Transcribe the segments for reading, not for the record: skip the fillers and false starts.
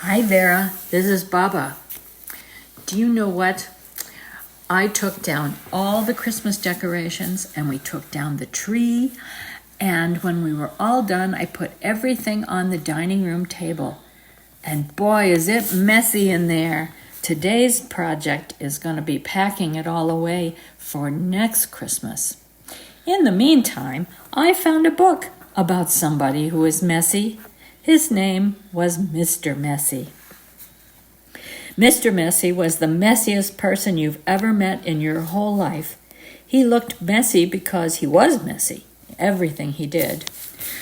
Hi, Vera. This is Baba. Do you know what? I took down all the Christmas decorations and we took down the tree. And when we were all done, I put everything on the dining room table. And boy, is it messy in there. Today's project is going to be packing it all away for next Christmas. In the meantime, I found a book about somebody who is messy. His name was Mr. Messi. Mr. Messi was the messiest person you've ever met in your whole life. He looked messy because he was messy, everything he did.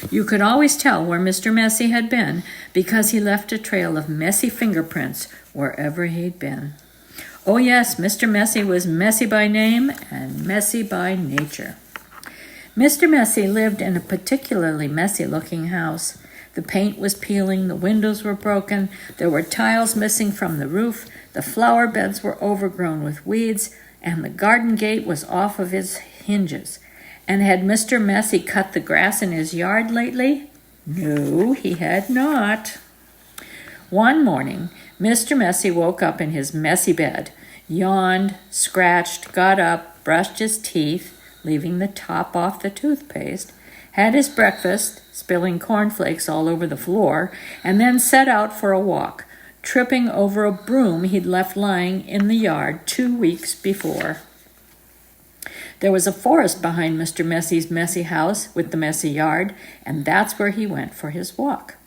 You could always tell where Mr. Messi had been because he left a trail of messy fingerprints wherever he'd been. Oh yes, Mr. Messi was messy by name and messy by nature. Mr. Messi lived in a particularly messy-looking house. The paint was peeling, the windows were broken, there were tiles missing from the roof, the flower beds were overgrown with weeds, and the garden gate was off of its hinges. And had Mr. Messi cut the grass in his yard lately? No, he had not. One morning, Mr. Messi woke up in his messy bed, yawned, scratched, got up, brushed his teeth, leaving the top off the toothpaste, had his breakfast, spilling cornflakes all over the floor, and then set out for a walk, tripping over a broom he'd left lying in the yard 2 weeks before. There was a forest behind Mr. Messi's messy house with the messy yard, and that's where he went for his walk.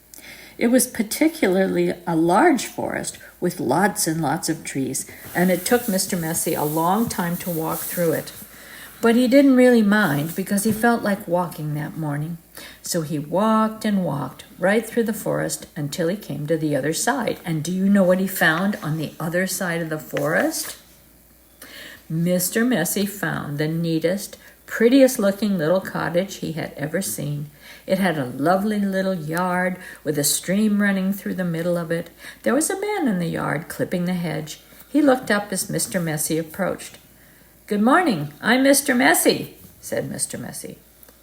It was particularly a large forest with lots and lots of trees, and it took Mr. Messi a long time to walk through it. But he didn't really mind because he felt like walking that morning. So he walked and walked right through the forest until he came to the other side. And do you know what he found on the other side of the forest? Mr. Messi found the neatest, prettiest looking little cottage he had ever seen. It had a lovely little yard with a stream running through the middle of it. There was a man in the yard clipping the hedge. He looked up as Mr. Messi approached. "Good morning, I'm Mr. Messi," said Mr. Messi.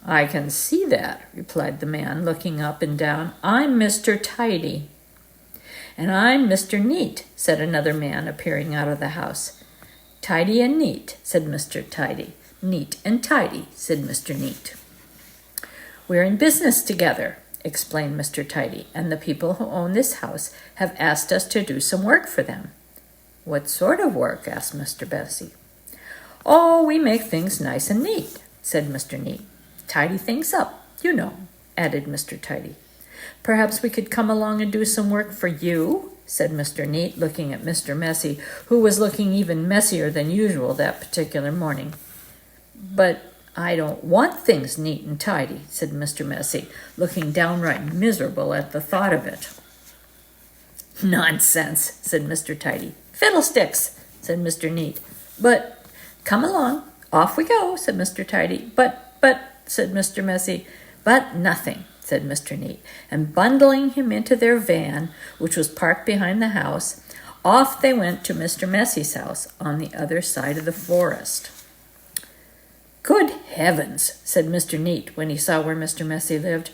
"I can see that," replied the man, looking up and down. "I'm Mr. Tidy." "And I'm Mr. Neat," said another man, appearing out of the house. "Tidy and neat," said Mr. Tidy. "Neat and tidy," said Mr. Neat. "We're in business together," explained Mr. Tidy, "and the people who own this house have asked us to do some work for them." "What sort of work?" asked Mr. Messi. "Oh, we make things nice and neat," said Mr. Neat. "Tidy things up, you know," added Mr. Tidy. "Perhaps we could come along and do some work for you," said Mr. Neat, looking at Mr. Messi, who was looking even messier than usual that particular morning. "But I don't want things neat and tidy," said Mr. Messi, looking downright miserable at the thought of it. "Nonsense," said Mr. Tidy. "Fiddlesticks," said Mr. Neat. "But come along, off we go," said Mr. Tidy. But, said Mr. Messi. "But nothing," said Mr. Neat, and bundling him into their van, which was parked behind the house, off they went to Mr. Messi's house on the other side of the forest. "Good heavens," said Mr. Neat when he saw where Mr. Messi lived.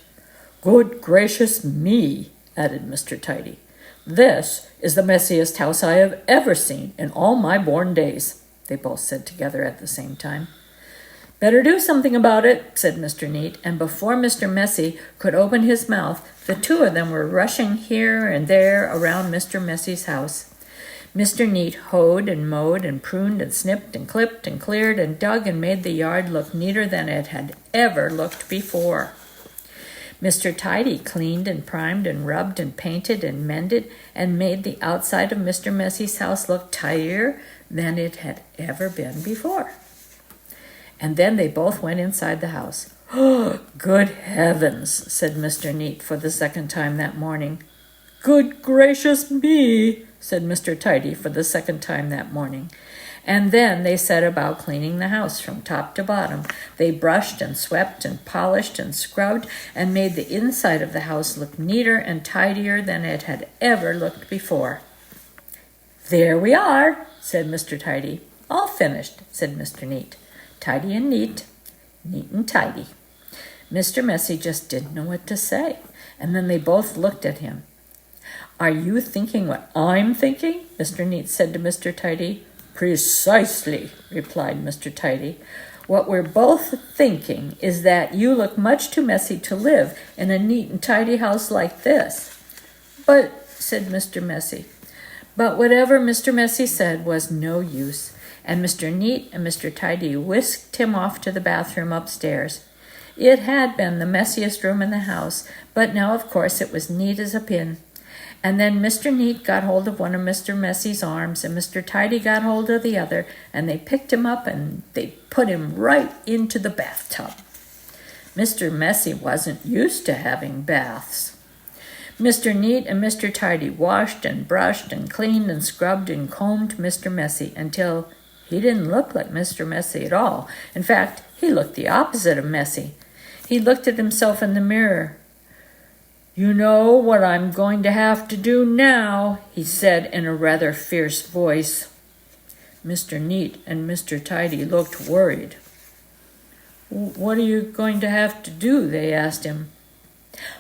"Good gracious me," added Mr. Tidy. "This is the messiest house I have ever seen in all my born days," they both said together at the same time. "Better do something about it," said Mr. Neat, and before Mr. Messi could open his mouth, the two of them were rushing here and there around Mr. Messi's house. Mr. Neat hoed and mowed and pruned and snipped and clipped and cleared and dug and made the yard look neater than it had ever looked before. Mr. Tidy cleaned and primed and rubbed and painted and mended and made the outside of Mr. Messi's house look tidier than it had ever been before. And then they both went inside the house. "Oh, good heavens," said Mr. Neat for the second time that morning. "Good gracious me," said Mr. Tidy for the second time that morning. And then they set about cleaning the house from top to bottom. They brushed and swept and polished and scrubbed and made the inside of the house look neater and tidier than it had ever looked before. "There we are," said Mr. Tidy. "All finished," said Mr. Neat. "Tidy and neat, neat and tidy." Mr. Messi just didn't know what to say, and then they both looked at him. "Are you thinking what I'm thinking?" Mr. Neat said to Mr. Tidy. "Precisely," replied Mr. Tidy. "What we're both thinking is that you look much too messy to live in a neat and tidy house like this." "But," said Mr. Messy. But whatever Mr. Messy said was no use, and Mr. Neat and Mr. Tidy whisked him off to the bathroom upstairs. It had been the messiest room in the house, but now, of course, it was neat as a pin. And then Mr. Neat got hold of one of Mr. Messy's arms, and Mr. Tidy got hold of the other, and they picked him up and they put him right into the bathtub. Mr. Messy wasn't used to having baths. Mr. Neat and Mr. Tidy washed and brushed and cleaned and scrubbed and combed Mr. Messy until he didn't look like Mr. Messy at all. In fact, he looked the opposite of messy. He looked at himself in the mirror. "You know what I'm going to have to do now," he said in a rather fierce voice. Mr. Neat and Mr. Tidy looked worried. "What are you going to have to do?" they asked him.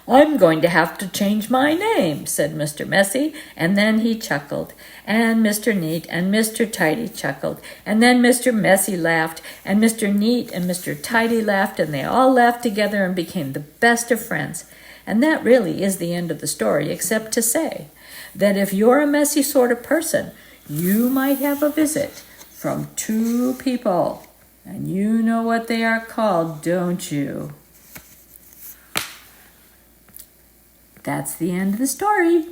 "I'm going to have to change my name," said Mr. Messy, and then he chuckled, and Mr. Neat and Mr. Tidy chuckled, and then Mr. Messy laughed, and Mr. Neat and Mr. Tidy laughed, and they all laughed together and became the best of friends. And that really is the end of the story, except to say that if you're a messy sort of person, you might have a visit from two people, and you know what they are called, don't you? That's the end of the story.